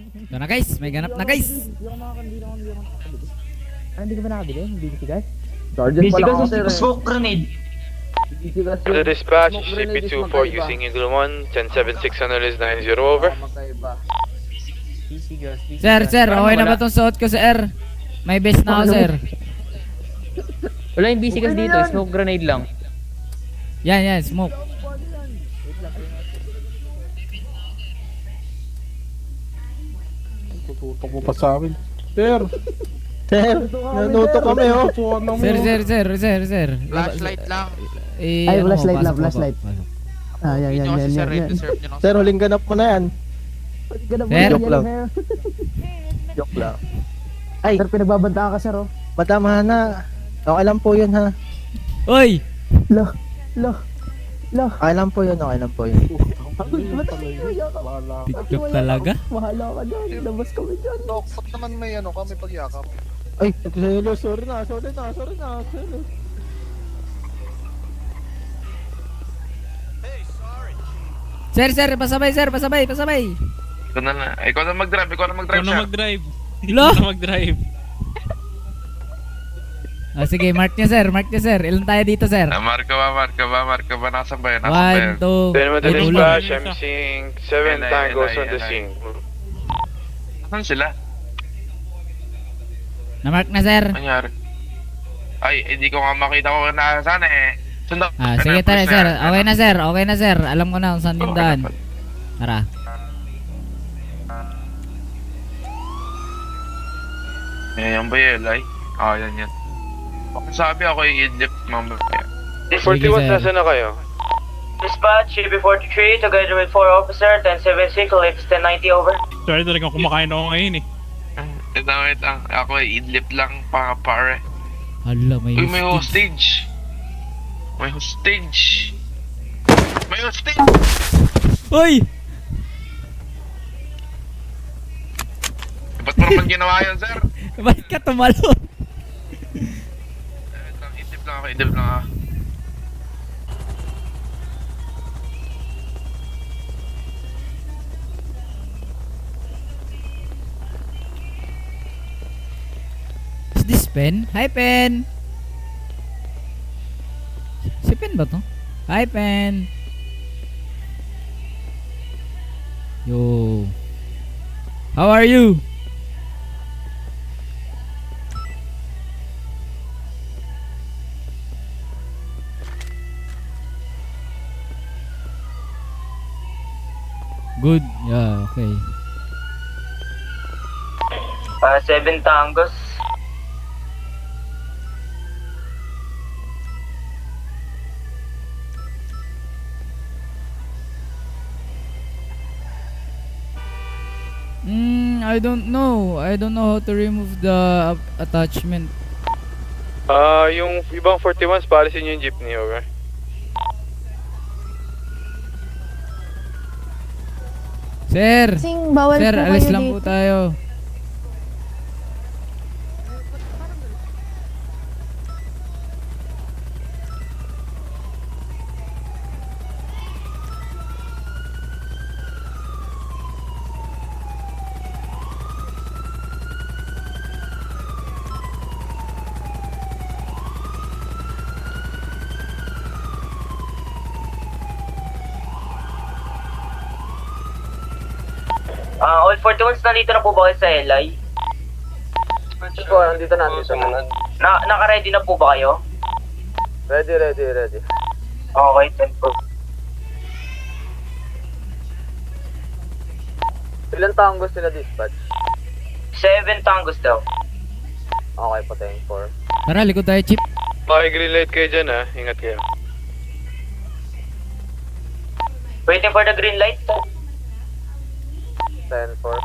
Ito na guys, may ganap na guys. Hindi ka ba nakabili? Hindi guys? Sergeant Basic pala ako, kasi sir. smoke grenade. The dispatch, CP24 using Eagle 1, 1076 analyst 90 over. Magkaiba. Sir, okay na ba itong suot ko sir? May best na ako sir. Wala yung basic dito, smoke grenade lang. Yan, smoke. Tututok mo pa sa amin. Sir! Sir! Nanuto kami oh! Puwan mo. Sir. Flashlight lang. Ay, flashlight lang, flashlight. Ah, Hindi nyo kasi sir, reserve nyo lang. Sir, huling ganap mo na yan. Sir? Joke lang. Joke lang. Ay, Sir, pinagbabantaan ka sir oh. Madam Hana. Okay lang po yun ha. Oy! Lo. Okay lang po yun, okay lang po yun. TikTok talaga? Mahala ka dyan, labas kami dyan. Dok, ba't naman may ano kami pagyakap? Ay, sorry na. Sir, pasabay. Ikaw na mag-drive, siya. Lo! Ah, sige, mark niya sir. Ilan tayo dito sir? Marka ba, nasa ba yan? 1, 2, Then with the ay, dispatch, ulo. I'm seeing 7 tangos on the scene. Saan sila? Na-mark na sir. Nangyari? Ay, hindi ko nga makita ko na saan eh. Sunda. Ah, sige tara sir. Okay na sir. Alam ko na kung saan yung daan. Tara. Yan ba yun, Lai? Ah, yan. Sabi ako i-idlip mamaya. Sige, sir. Nasaan na kayo? Dispatch, CB43, together with 4 officer, 1076, lift 1090 over. Sorry, talagang kumakain ako ngayon eh. Wait lang. Ako i-idlip lang pa, pare. Hala, may Uy, may hostage. hostage. May hostage! Uy! Ba't mo naman ginawa yun, sir? Bakit ka tumalon? Idlip lang ako. Is this Pen? Hi Pen! Si Pen ba to? Hi Pen! Yo! How are you? Good. Yeah, okay. 7 tangos. I don't know. I don't know how to remove the attachment. Yung ibang 41s, palisin yung jeepney, okay? Sir! Kasing bawal Sir, po alis kayo lang dito. po tayo. All 41s, nandito na po ba kayo sa LI? Nandito na. Naka-ready na po ba kayo? Ready. Okay, 10 po. Ilan taong gusto na dispatch? 7 tangos daw. Okay po, 10-4. Tara, likod tayo, Chip. Maki-green light kayo dyan, ha? Ingat kayo. Waiting for the green light. 10-4.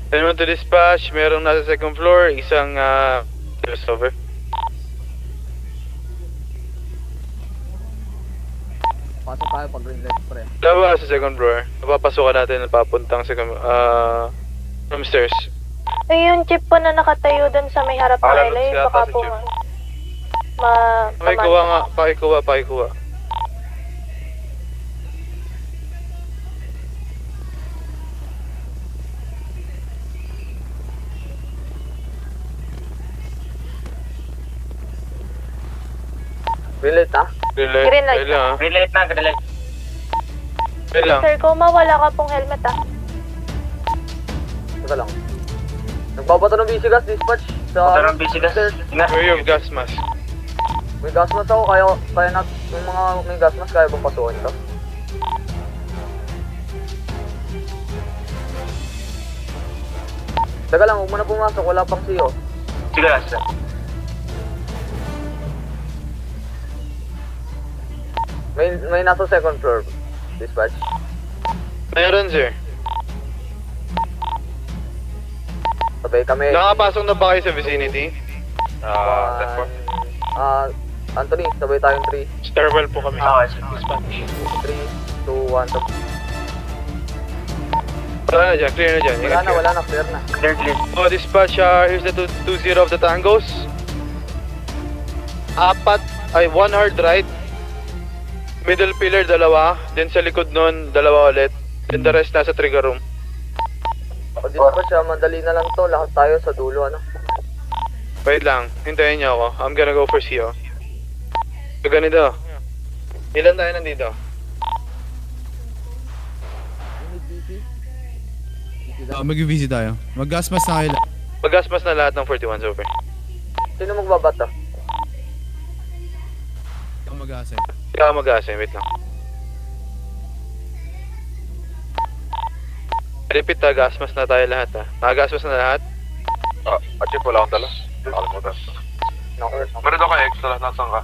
Then to dispatch, merong nasa second floor, isang over. Pasok tayo pag green light, pre. Tama sa second floor. Napapasukan natin na papuntang second, from stairs. Ay, yung jeep po na nakatayo dun sa may harap ng Alam, LA, sila baka sa po jeep. Pakikuha nga, pakikuha. Relate na? Green light. Relate lang, Relate na, relate. Relate lang. Sir, kung mawala ka pong helmet Teka lang. Nagbabato ng busy gas, dispatch. Sa... Pero busy gas. Ingat. Where your gas mask? May gas mask ako, kaya na, yung mga may gas mask, kaya bang pasukin ito? Teka lang, huwag mo na pumasok, wala pang CO. Sige lang, sir. May nasa second floor, dispatch. Meron, sir. Sabay kami. Nakapasok na ba kayo sa vicinity? Anthony, sabay tayong 3, Stairwell po kami. Okay, sir. 3, 2, 1, to. Wala na dyan, clear na dyan. Ingat kayo. Wala na, clear na. Clear, clear. Oh, dispatch, here's the 2-0 of the tangos. 1 hard right. Middle pillar, 2. Then sa likod nun, 2 ulit. Then the rest nasa trigger room. O dispatch, madali na lang to. Lahat tayo sa dulo, ano? Wait lang, hintayin niyo ako. I'm gonna go for CO. So ganito. Ilan tayo nandito? Mag-visit tayo. Mag-gas mask na kayo. Magasmas na lahat ng 41 over. Sino magbabato? Ikaw mag-asa. Ikaw mag-asin, wait lang. Repeat ha, gasmas na tayo lahat ha. Nakagasmas na lahat? Achip, wala akong dala. Nakalimutan. Meron ako extra, nasan ka?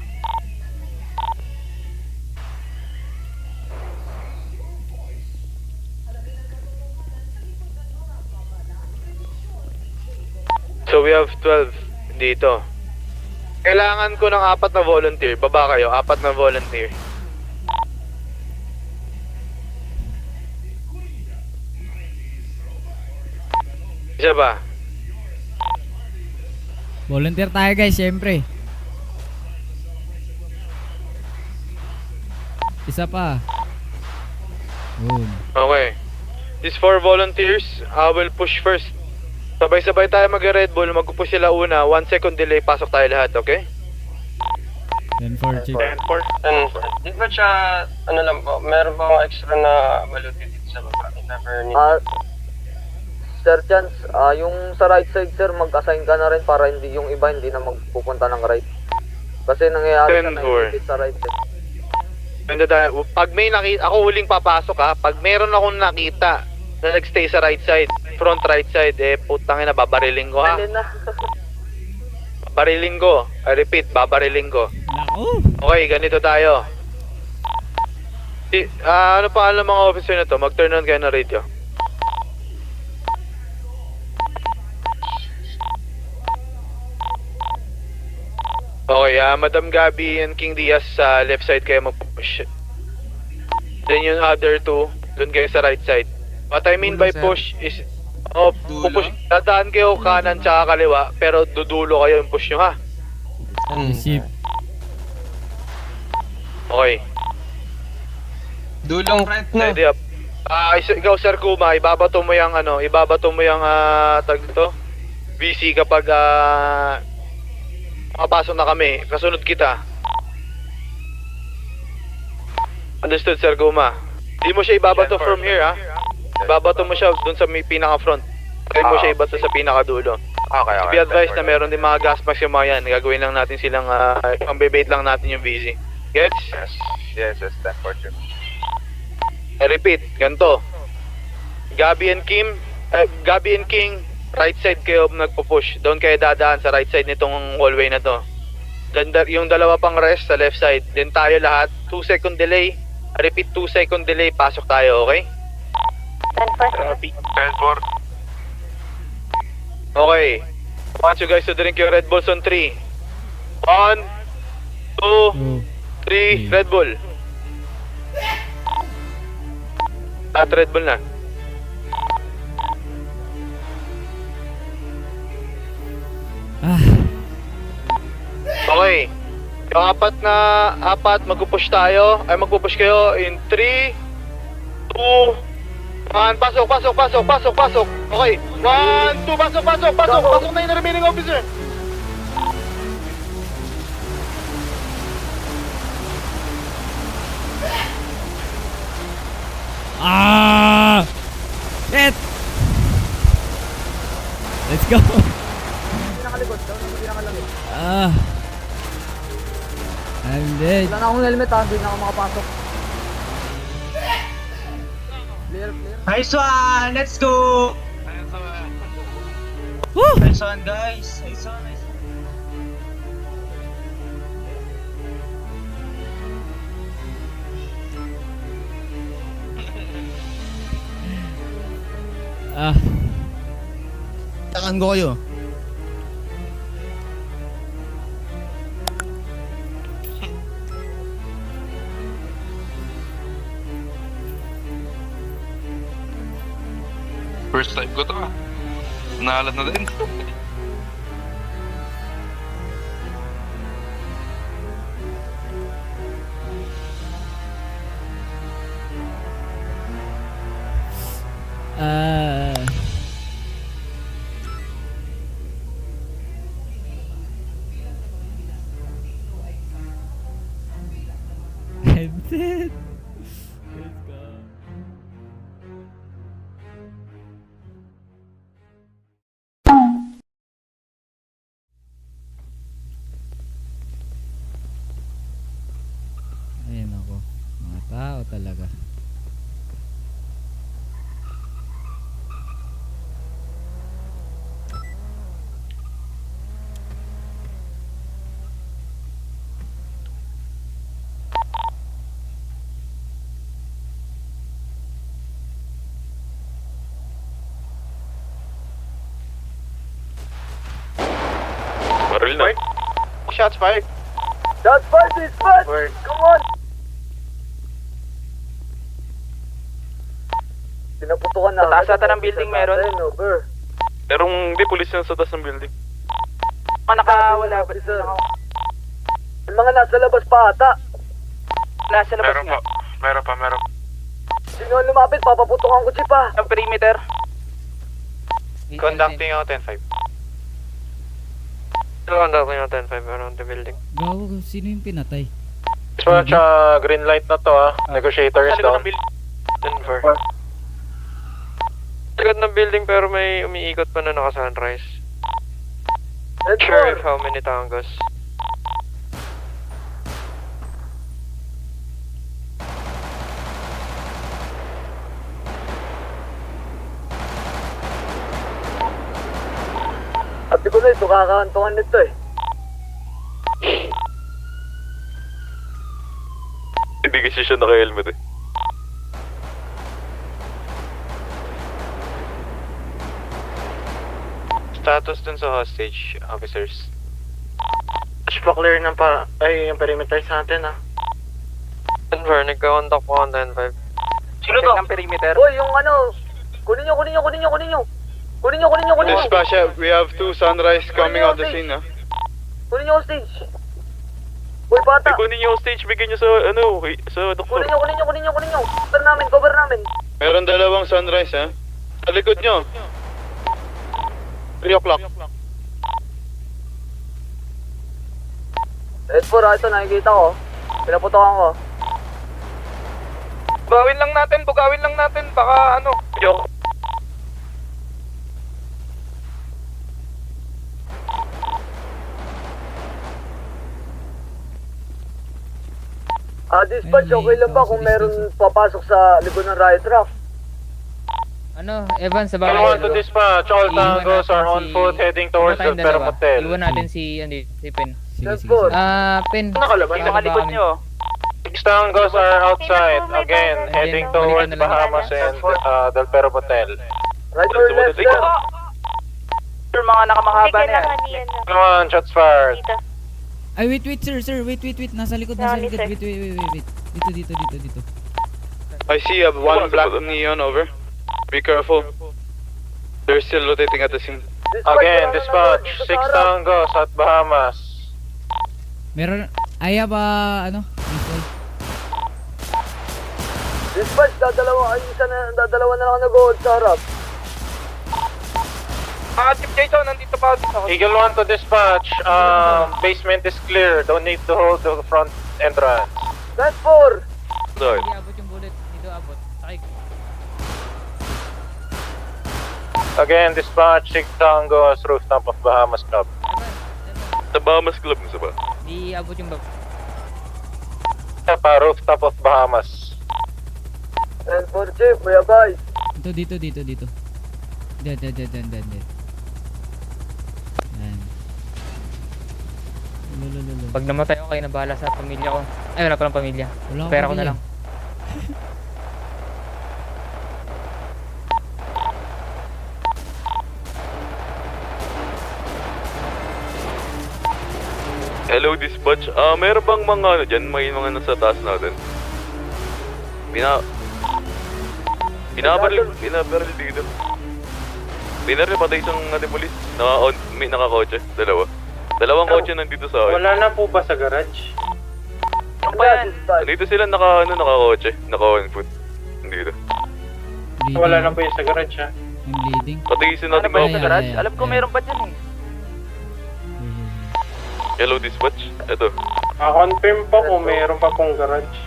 So we have 12 dito. Kailangan ko ng 4 na volunteer. Baba kayo, 4 na volunteer. Isa ba? Volunteer tayo guys, syempre. Isa pa. Boom. Okay. These 4 volunteers, I will push first. Sabay-sabay tayo mag-Red Bull, mag-push sila una, 1 second delay, pasok tayo lahat, okay? 10-4, chief. Di ba siya, ano lang po, meron ba akong extra na baluti dito sa baba? Never need. Sir Chance, yung sa right side, sir, mag-assign ka na rin para hindi yung iba hindi na magpupunta ng right. Kasi nangyayari na 10-4. naipit sa right side. Ganda tayo. Pag may nakita, ako huling papasok ha, pag meron akong nakita na nagstay sa right side, front right side, putangin na, babariling ko ha. Alin na. Babariling ko. I repeat, babariling ko. Naku! Okay, ganito tayo. Ano pa alam mga officer na to? Mag-turn on kayo na radio. Okay, Madam Gabby and King Diaz sa left side kayo mag-push. Then yung other two, dun kayo sa right side. What I mean by push is, pupush, dadaan kayo kanan tsaka kaliwa, pero dudulo kayo yung push nyo ha. Chief. Okay. Dulong right na. Ready up. Ikaw Sir Kuma, ibabato mo yung tag ito, VC kapag makapasok na kami, kasunod kita. Understood Sir Kuma. Hindi mo siya ibabato from here ha. Ibabato mo siya dun sa may pinaka-front. Try mo siya ibato sa pinaka-dulo. Okay. Be advised na meron din mga gas mask yung mga yan. Gagawin lang natin silang, pang-bebate lang natin yung VC. Gets? Yes, 10-4. I repeat, ganito. Gabby and King, right side kayo nagpo-push. Doon kayo dadaan sa right side nitong hallway na to. Then yung dalawa pang rest sa left side. Then tayo lahat, 2 second delay. I repeat, 2 second delay, pasok tayo, okay? 10-4. 10-4. Okay. I want you guys to drink your Red Bulls on 3. 1, 2, 3, Red Bull. At Red Bull na. Ah, Okay. Apat, magpupush tayo. Ay, magpupush kayo in 3, 2, 1. Pasok. Okay. 1, 2, pasok. Pasok na yung remaining officer. Ah! Shit! Let's go! Ah! I'm dead. Wala na akong helmet ha, hindi na ako makapasok. Clear. Nice one! Let's go! Woo! Nice one, guys! Nice one. Ah! Takan ko kayo. First time ko to. Nahalat na din. Ah! I'm dead. Let's go. Ayun ako. Mga tao talaga. Baril na. Shots fired. Shots fired, please, fired! Come on! Pinaputukan na. Sa taas ata ng building meron. Over. Merong di pulis yan sa taas ng building. Nakawala ba? Yung mga nasa labas pa ata. Nasa labas nga. Meron pa. Sino ang lumapit? Papaputukan ko si pa. Ang perimeter. Conducting out 10-5. Conducting out 10-5 around the building. Gago, sino yung pinatay? Dispatch, green light na to Negotiator is down. Denver. Likod ng building pero may umiikot pa na naka-sunrise. Sheriff, how many tangos? Ati ko na ito, kakakantuhan nito eh. Hindi kasi siya naka-helmet Status dun sa hostage, officers. Pa-clear ng yung perimeter sa atin Denver, nagka-contact po on 10-5. Sino to? Ang perimeter. Uy, yung ano, kunin nyo. Dispatch, we have 2 sunrise coming out the scene Kunin nyo hostage. Uy, bata. Kunin niyo yung stage, bigyan niyo sa sa doktor. Kunin nyo. Cover namin. Meron 2 sunrise Sa likod nyo. 3 o'clock. S4 ito nakikita ko. Pinaputokan ko. Bugawin lang natin. Baka Joke. Dispatch, okay lang ba kung meron papasok sa likod ng riot raft? Evan, sa bagay. Anyone to dispatch, all tangos are on foot heading towards the Pero Motel. Iwan natin si Pen. Sige. Pen. Nakalaban sa likod nyo. 6 tangos are outside, again, heading towards Bahamas and Del Pero Motel. Right or left, sir? Sir, mga nakamahaba na yan. Come on, shots fired. Ay, wait, sir. Wait. Nasa likod. Wait. Dito. I see one black neon over. Be careful. They're still rotating at the scene. Again, dispatch, 6 tangos at Bahamas. Meron I have ano? Visual. Dispatch, dadalawa na lang nag-hold sa harap. Chief Jason, nandito pa dito. Eagle 1 to dispatch. Basement is clear. Don't need to hold the front entrance. 10-4. Sorry. Hindi abot yung bullet. Dito abot. Sakay. Again, dispatch 6 Tangos, rooftop of Bahamas Club. Sa Bahamas Club na ba? Hindi abot yung bag. Pa, rooftop of Bahamas. 10-4, Chief. Kuya guys. Dito. Dead. Yan. Lulululu. Pag namatay ako kayo na bahala sa pamilya ko. Ay, wala palang pamilya. Wala akong Pera ko na pamilya. lang. Hello, dispatch. Meron bang mga ano dyan? May mga nasa taas natin. Binabaril dito. Binaril patay isang ating polis. May nakakotse. Dalawang kotse nandito sa akin. Wala na po ba sa garage? Ano ba yan? Dito sila nakakotse. Naka-on foot. Nandito. Bleeding. Wala na po yung sa garage ha. Yung bleeding. Patigisin natin ba ba? yung sa garage? Alam ko meron pa dyan eh. Hello, dispatch. Ito. Confirm po kung mayroon pa pong garage.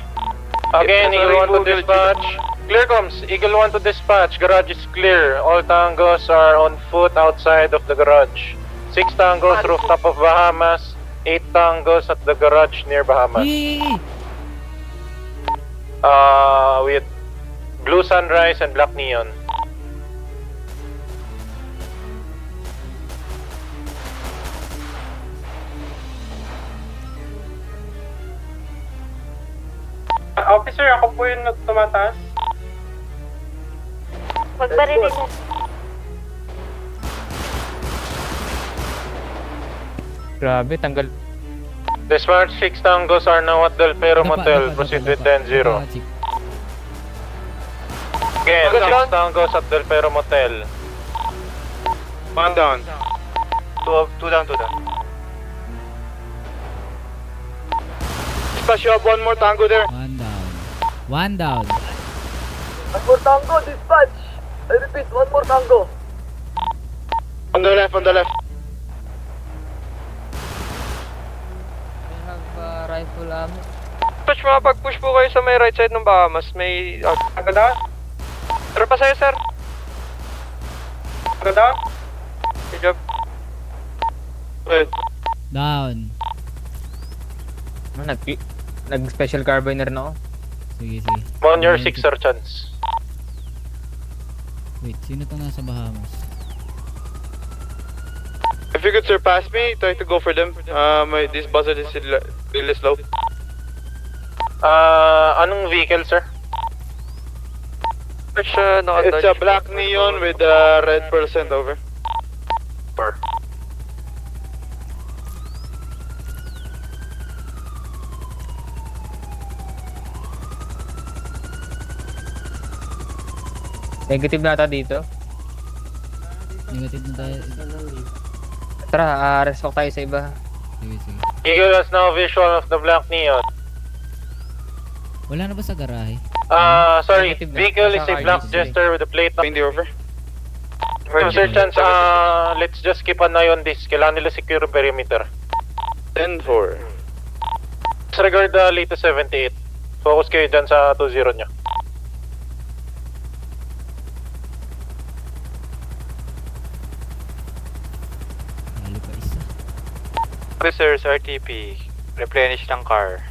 Again, It's a Eagle 1 to rainbow dispatch. Clear comms. Eagle 1 to dispatch. Garage is clear. All tangos are on foot outside of the garage. 6 tangos, rooftop of Bahamas. 8 tangos at the garage near Bahamas. Yee! With blue sunrise and black neon. Officer, ako po yung tumataas. Magbarilin na. Grabe, tanggal. Dispatch 6 tangos are now at Del Pero Motel. Proceed with 10-0. Again, 6 tangos at Del Pero Motel. 1 down. 2 down. Dispatch, you have 1 more tango there. One down. 1 more tango, dispatch. I repeat, 1 more tango. On the left. I have rifle ammo. Dispatch, makapag-push po kayo sa may right side ng Bahamas. May... Agada? Pero pa sa'yo, sir. Agada? Good job. Wait. Down. Nag-special carbine na rin ako. Sige. On your 6 sergeants. Wait, sino to nasa Bahamas? If you could surpass me, try to go for them. This buzzer is really slow. Anong vehicle, sir? It's a black neon with a red percent over. Negative na ata dito. Negative na tayo. Tara, restock tayo sa iba. Sige. Eagle has now visual of the black neon. Wala na ba sa garahe? Sorry, Negative na. vehicle is a Nasa black RDC. jester with a plate. Hindi over. Sergeants, let's just keep an eye on this. Kailangan nila secure yung perimeter. 10-4. Disregard the latest 78. Focus kayo dyan sa 2-0 nyo. Halo pa isa. Officers, RTP. Replenish ng car.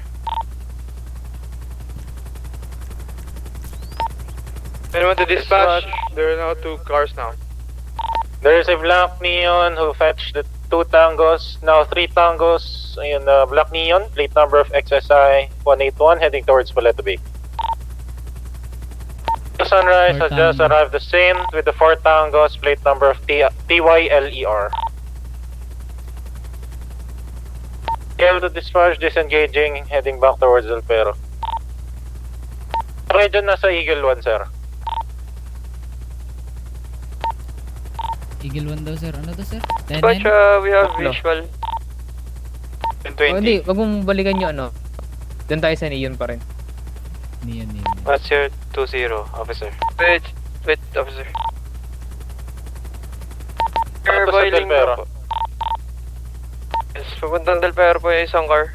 Anyone to dispatch? There are now 2 cars now. There is a black neon who fetched the 2 tangos. Now 3 tangos in black neon. Plate number of XSI 181 heading towards Paleto Bay. The sunrise has just arrived the same with the 4 tangos. Plate number of TYLER. Able to dispatch, disengaging, heading back towards Del Pero. Okay, dyan nasa Eagle 1, sir. Eagle 1 daw sir. Ano to sir? 10-9? Dispatch, we have visual. Oh, hindi, wag mong balikan yung ano. Doon tayo sa Neon pa rin. Niyan. What's your 20, officer? Wait, officer. Ano Car to sa boiling Del Perro? na po. Yes, papuntang Del Perro po yung isang car.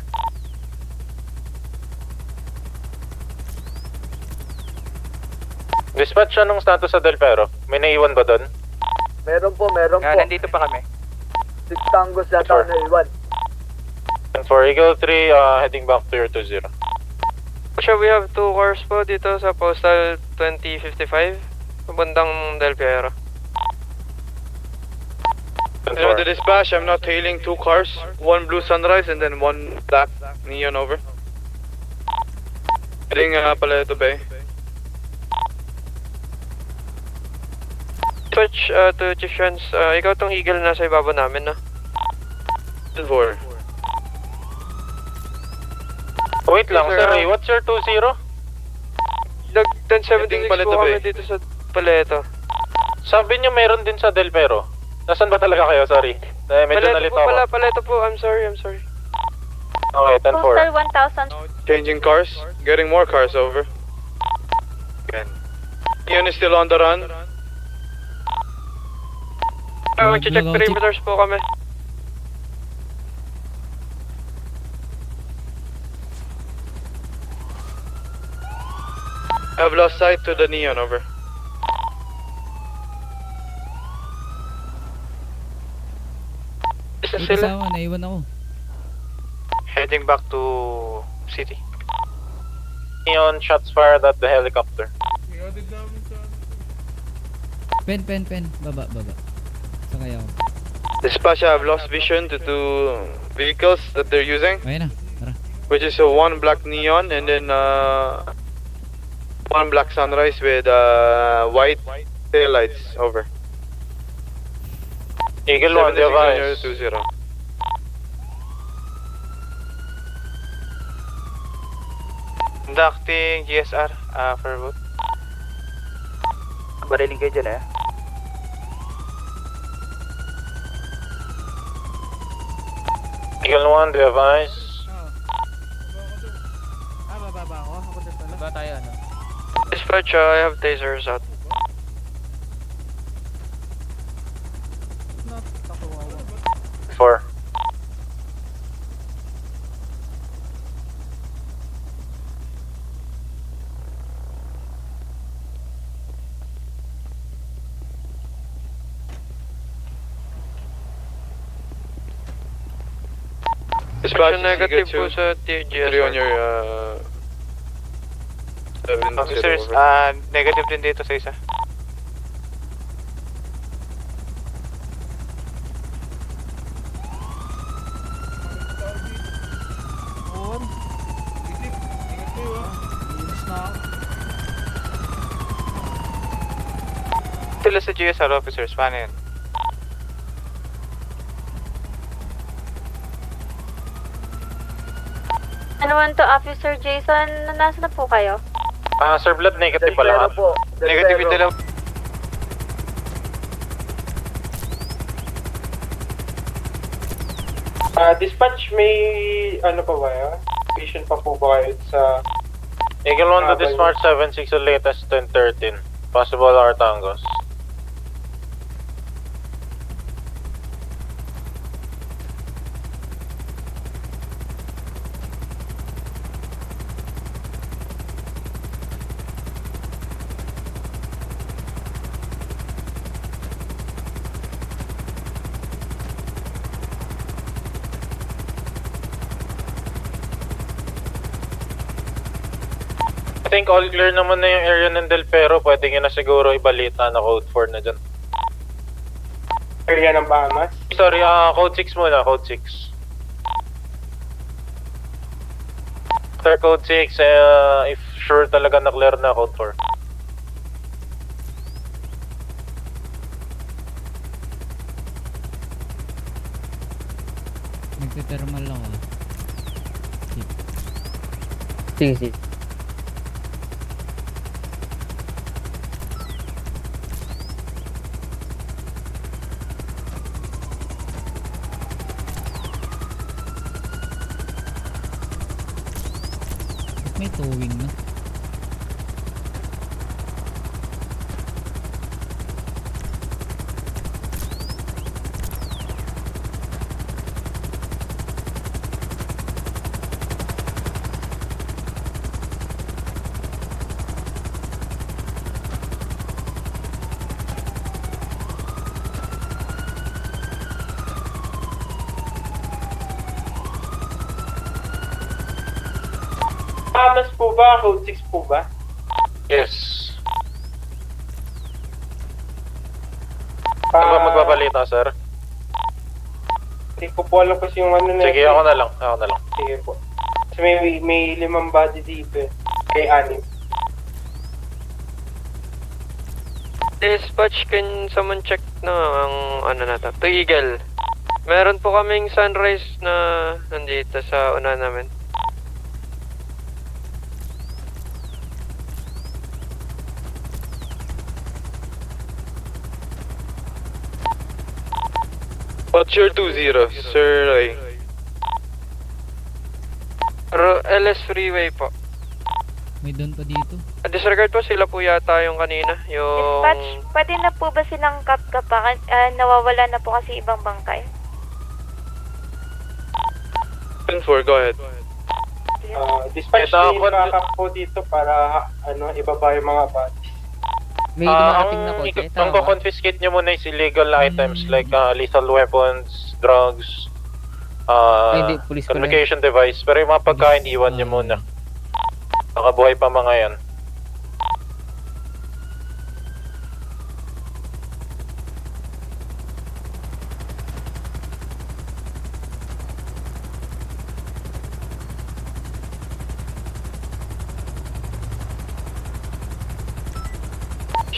Dispatch, anong status sa Del Perro? May naiwan ba doon? Meron po. Nandito pa kami. 6 tanggos yata na iwan. And for Eagle 3, heading back to your 20. Sure, we have 2 cars po dito sa Postal 2055. Papuntang Del Piero. Hello, the dispatch, I'm not tailing 2 cars. 1 blue Sunrise and then 1 black Neon, over. Heading Paleto Bay. Switch to Chief Shans. Ikaw tong Eagle na sa ibaba namin, no? 4. Wait lang, Sir, sir. What's your 20? Dag 1076 Heading Paleto po kami Bay. dito sa Paleto. Sabi niyo meron din sa Del Perro. Nasaan ba talaga kayo? Sorry. Medyo Paleto nalito po pala, ako. Paleto po. I'm sorry. Okay, 10-4. Postal 1000. Changing cars. Getting more cars, over. Again. Neon is still on the run. Mag-check perimeters po kami. I've lost sight to the Neon, over. Isa May sila. kasama, naiwan ako. Heading back to city. Neon shots fired at the helicopter. Pen. Baba. Sakay ako. Dispatch, I've lost vision to 2 vehicles that they're using, Ayun na, tara. which is 1 black Neon and then 1 black Sunrise with white taillights, over. Eagle 1, device. 20. Conducting GSR, for boot. Bariling kayo dyan eh. Eagle 1, device. Ba tayo ano? Dispatch, I have tasers out. Four. Dispatch, Action negative po sa Three TGS. on your, 7 Officers, over. negative din dito sa isa. Sila sa GSR officers, paano yan? Ano man to, Officer Jason? Nasa na po kayo? Sir Blood, negative pa lahat. po. Negative yung dalawa. Dispatch, may ano pa ba yun? Vision pa po ba kayo sa... Eagle 1 to this March 76 the latest 1013. Possible Artangos. I think all clear naman na yung area ng Del Perro. Pwede nyo na siguro ibalita na code 4 na dyan. Area ng Bahamas? Sorry, code 6 muna, code 6. After code 6, if sure talaga na clear na, code 4. Nagtitermal lang ako. Sige. May towing na. Amas po ba? Code 6 po ba? Yes. Ano ba magbabalita, sir? Hindi ko po alam kasi yung ano na. Sige, ako na lang. Ako na lang. Sige po. Kasi may 5 body dito eh. Kay 6. Dispatch, can someone check na ang ano na to? To Eagle. Meron po kaming sunrise na nandito sa una namin. What's your 2-0, Sir Ray? LS Freeway po. May doon pa dito. Disregard po, sila po yata yung kanina. Yung... Dispatch, pwede na po ba silang kapkapakan? Nawawala na po kasi ibang bangkay. 10-4, go ahead. Dispatch, Ito, may backup po dito para ibaba yung mga bodies. May dumarating na kotse. Ang confiscate nyo muna is illegal items like lethal weapons, drugs, hindi, police ko na communication device. Pero yung mga pagkain, iwan nyo muna. Nakabuhay pa mga yan.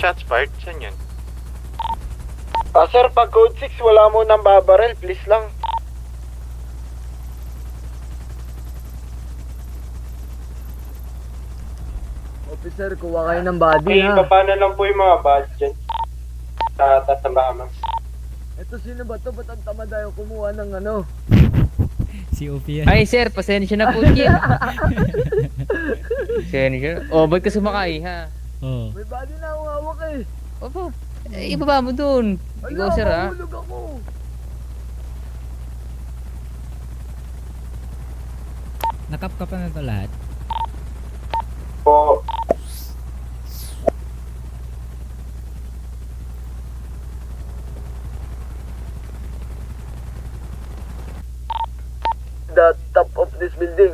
Shots fired? Saan yun? Sir, pag code 6, wala mo nang babarel, please lang. Officer, kuha kayo ng body Okay, ibaba na lang po yung mga bodies dyan. Sa taas ng Bahamas. Ito sino ba to? Ba't ang tamad ayaw kumuha ng ano? Si OP yan. Ay sir, pasensya na po Jim. Pasensya. Oh, ba't ka sumakay ha? Oh. May body na akong hawak eh. Opo. Ibaba mo dun. Ikaw sir ha. Mahulog ako. Nakap na to lahat. Po. The top of this building.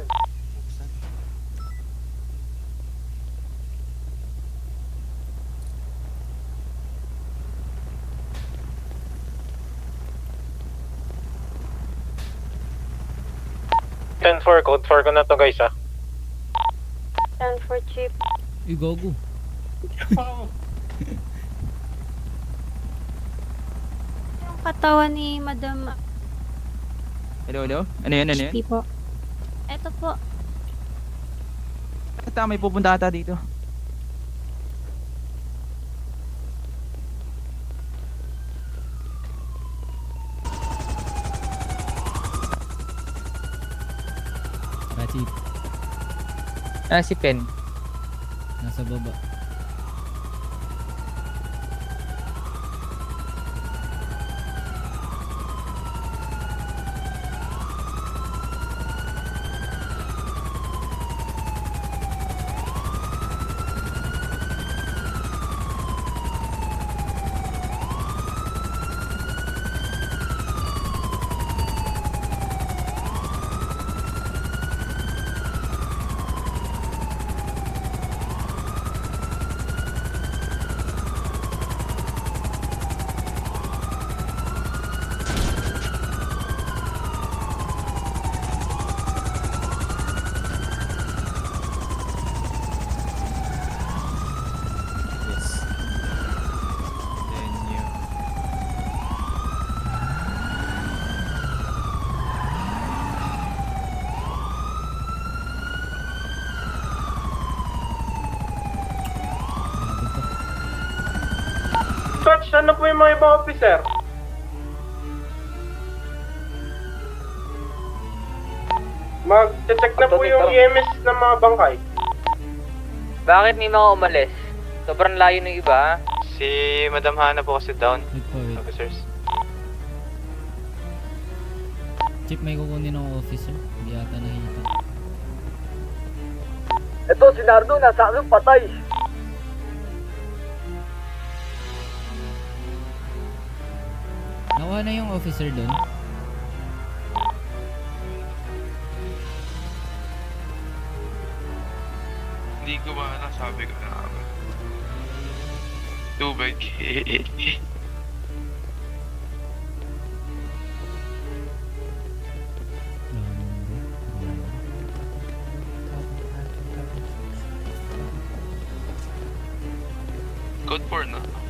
Code 4 ko na to guys ah. 10 for cheap. Igogo. Yung katawan ni Madam Hello? Ano yan? HP po. Eto po. Ata, may pupunta ata dito. Rachi, Si Pen. nasa baba. Coach, ano po yung mga ibang officer? Mag-check na po yung EMS ng mga bangkay. Bakit may mga umalis? Sobrang layo ng iba. Si Madam Hana po kasi down, Wait po, wait. officers. Chief, may kukunin ng officer. Hindi ata nakikita. Ito, si Nardo, nasa akin patay. Nakuha na yung officer doon. Hindi ko ba nasabi ko na ba? Tubig. Code 4 na.